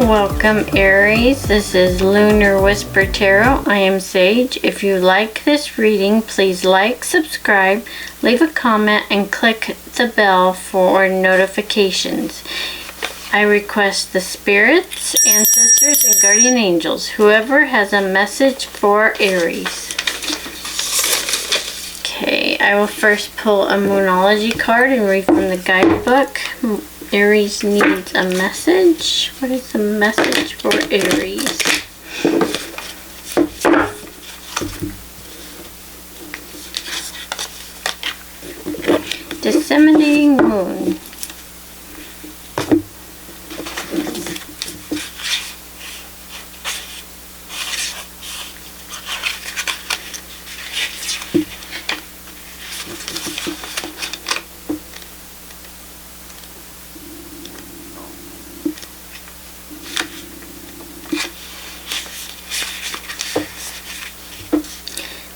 Welcome Aries, this is Lunar Whisper Tarot. I am Sage. If you like this reading, please like, subscribe, leave a comment, and click the bell for notifications. I request the spirits, ancestors, and guardian angels, whoever has a message for Aries. Okay, I will first pull a Moonology card and read from the guidebook. Aries needs a message. What is the message for Aries? Disseminating moon.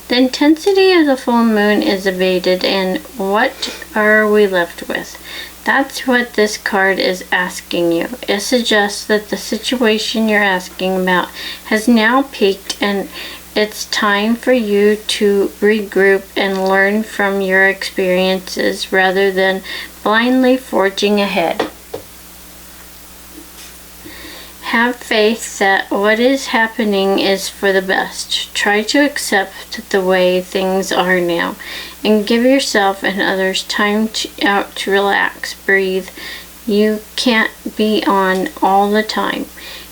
The intensity of the full moon is abated, and what are we left with? That's what this card is asking you. It suggests that the situation you're asking about has now peaked, and it's time for you to regroup and learn from your experiences rather than blindly forging ahead. Have faith that what is happening is for the best. Try to accept the way things are now and give yourself and others time to relax, breathe. You can't be on all the time.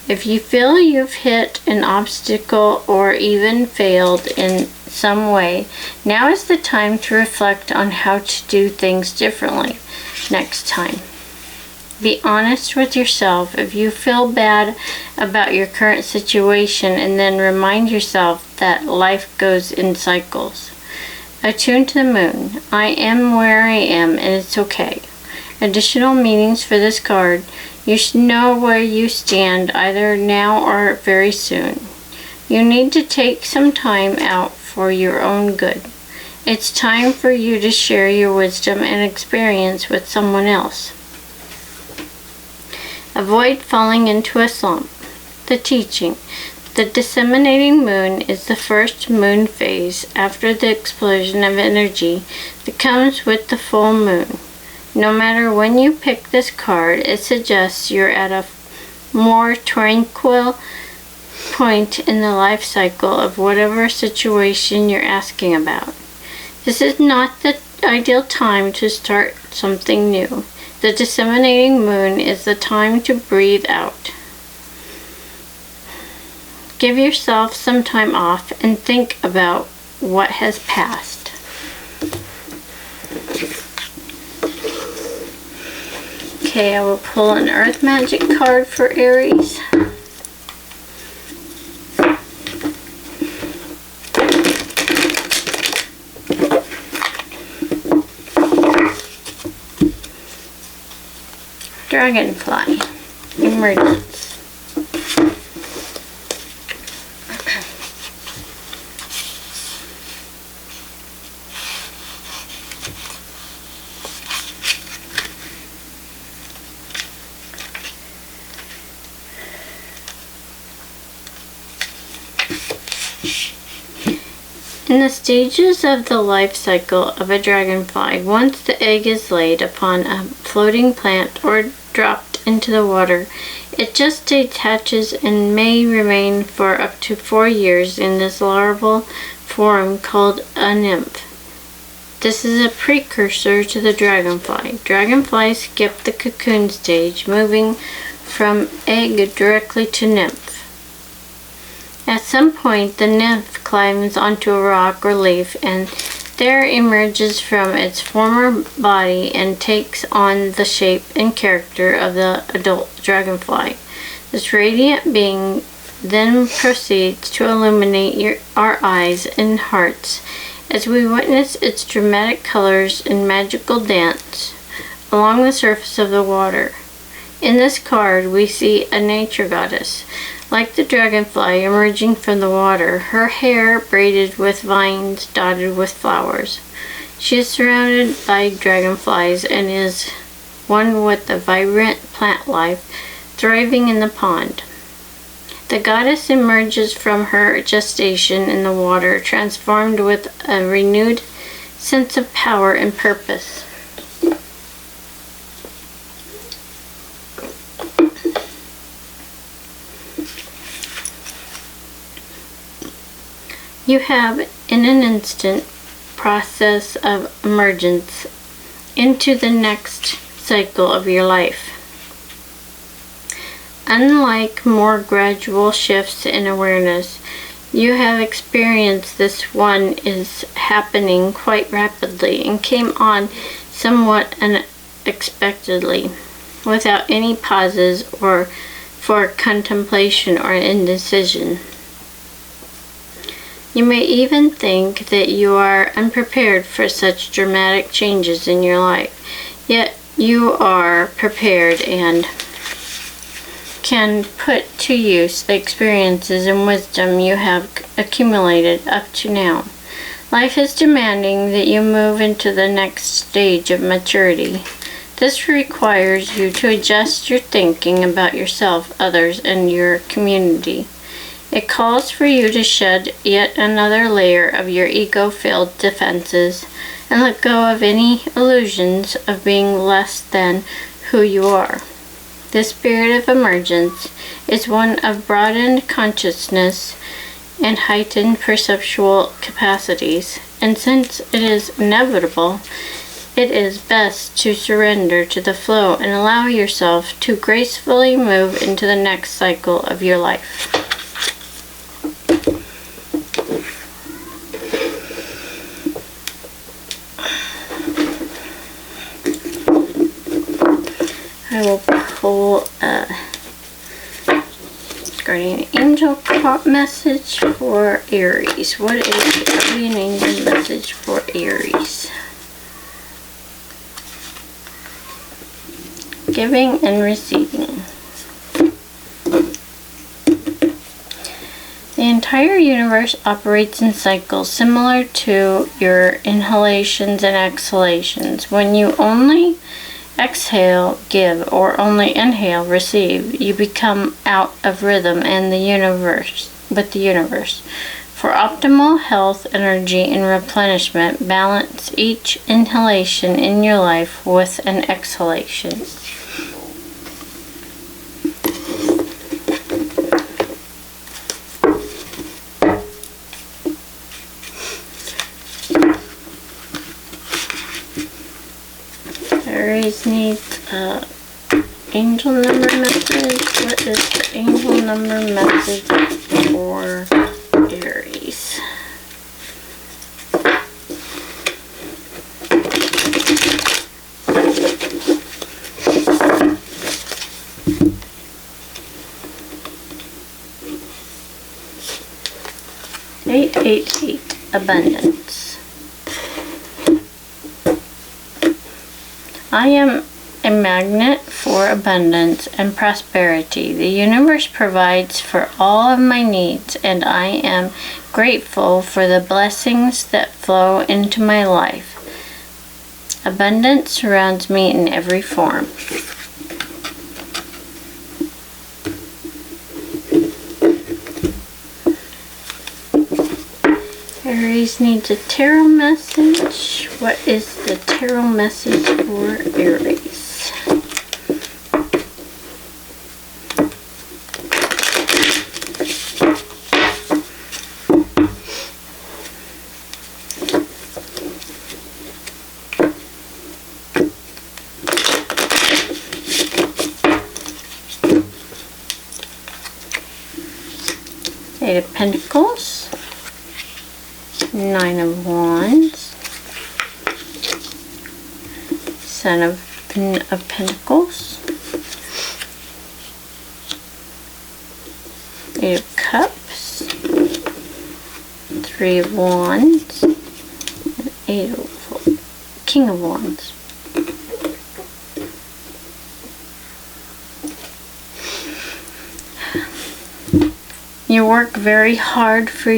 If you feel you've hit an obstacle or even failed in some way, now is the time to reflect on how to do things differently next time. Be honest with yourself if you feel bad about your current situation, and then remind yourself that life goes in cycles. Attune to the moon. I am where I am, and it's okay. Additional meanings for this card. You should know where you stand either now or very soon. You need to take some time out for your own good. It's time for you to share your wisdom and experience with someone else. Avoid falling into a slump. The teaching. The disseminating moon is the first moon phase after the explosion of energy that comes with the full moon. No matter when you pick this card, it suggests you're at a more tranquil point in the life cycle of whatever situation you're asking about. This is not the ideal time to start something new. The disseminating moon is the time to breathe out. Give yourself some time off and think about what has passed. Okay, I will pull an Earth Magic card for Aries. Dragonfly. Emergence. In the stages of the life cycle of a dragonfly, once the egg is laid upon a floating plant or dropped into the water, it just detaches and may remain for up to 4 years in this larval form called a nymph. This is a precursor to the dragonfly. Dragonflies skip the cocoon stage, moving from egg directly to nymph. At some point, the nymph climbs onto a rock or leaf and there emerges from its former body and takes on the shape and character of the adult dragonfly. This radiant being then proceeds to illuminate our eyes and hearts as we witness its dramatic colors and magical dance along the surface of the water. In this card, we see a nature goddess. Like the dragonfly emerging from the water, her hair braided with vines dotted with flowers. She is surrounded by dragonflies and is one with the vibrant plant life thriving in the pond. The goddess emerges from her gestation in the water, transformed with a renewed sense of power and purpose. You have, in an instant, process of emergence into the next cycle of your life. Unlike more gradual shifts in awareness, you have experienced this one is happening quite rapidly and came on somewhat unexpectedly, without any pauses or for contemplation or indecision. You may even think that you are unprepared for such dramatic changes in your life, yet you are prepared and can put to use the experiences and wisdom you have accumulated up to now. Life is demanding that you move into the next stage of maturity. This requires you to adjust your thinking about yourself, others, and your community. It calls for you to shed yet another layer of your ego-filled defenses and let go of any illusions of being less than who you are. This period of emergence is one of broadened consciousness and heightened perceptual capacities, and since it is inevitable, it is best to surrender to the flow and allow yourself to gracefully move into the next cycle of your life. I will pull a guardian angel message for Aries. What is the guardian angel message for Aries? Giving and receiving. The entire universe operates in cycles similar to your inhalations and exhalations. When you only exhale, give, or only inhale, receive, you become out of rhythm with the universe. For optimal health, energy, and replenishment, balance each inhalation in your life with an exhalation. Aries needs angel number message. What is the angel number message for Aries? $888 abundance. I am a magnet for abundance and prosperity. The universe provides for all of my needs, and I am grateful for the blessings that flow into my life. Abundance surrounds me in every form. Aries needs a tarot message. What is the tarot message for Aries? Eight of Pentacles. Nine of Wands, Son of Pentacles, Eight of Cups, Three of Wands, and King of Wands. You work very hard for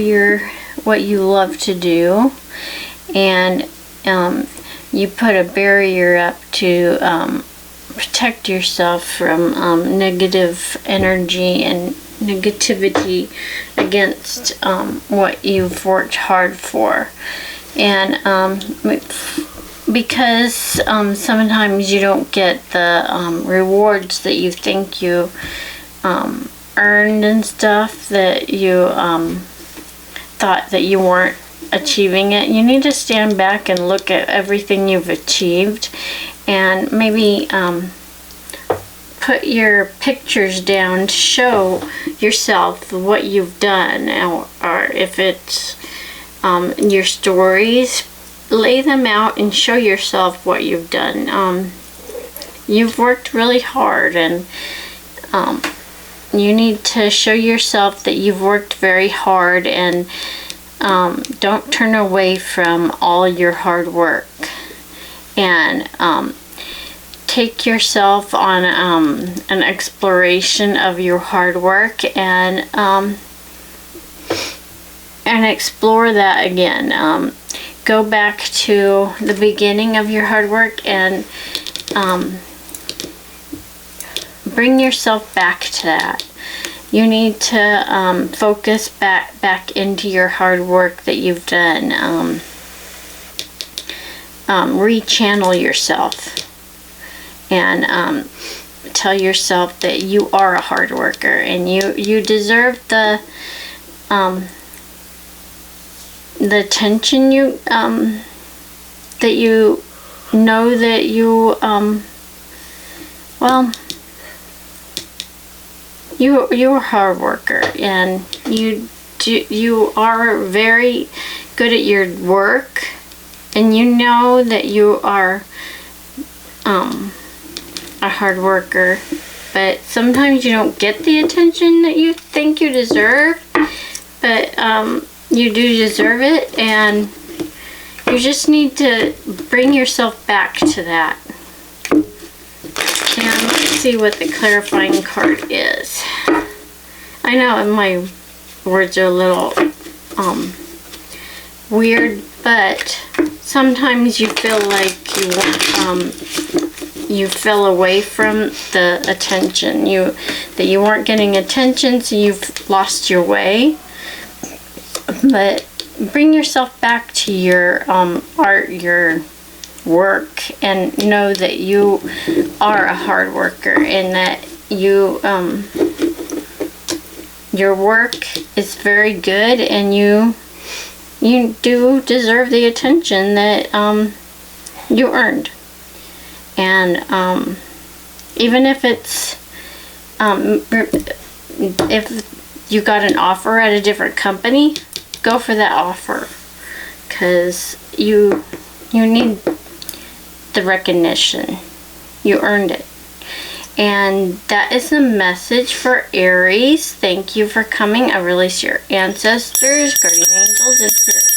what you love to do, and you put a barrier up to protect yourself from negative energy and negativity against what you've worked hard for. And because sometimes you don't get the rewards that you think you earned and stuff, that you thought that you weren't achieving it, you need to stand back and look at everything you've achieved, and maybe put your pictures down to show yourself what you've done, or if it's your stories, lay them out and show yourself what you've done. You've worked really hard, and you need to show yourself that you've worked very hard, and don't turn away from all your hard work. And take yourself on an exploration of your hard work, and explore that again. Go back to the beginning of your hard work and bring yourself back to that. You need to focus back into your hard work that you've done. Rechannel yourself, and tell yourself that you are a hard worker, and you deserve the attention you that you know that you well, you're a hard worker, and you are very good at your work, and you know that you are a hard worker, but sometimes you don't get the attention that you think you deserve, but you do deserve it, and you just need to bring yourself back to that. And let's see what the clarifying card is. I know my words are a little weird, but sometimes you feel like you fell away from the attention. That you weren't getting attention, so you've lost your way. But bring yourself back to your art, your work, and know that you are a hard worker, and that your work is very good, and you do deserve the attention that you earned. And even if it's if you got an offer at a different company, go for that offer, because you need the recognition. You earned it. And that is the message for Aries. Thank you for coming. I release your ancestors, guardian angels, and spirits.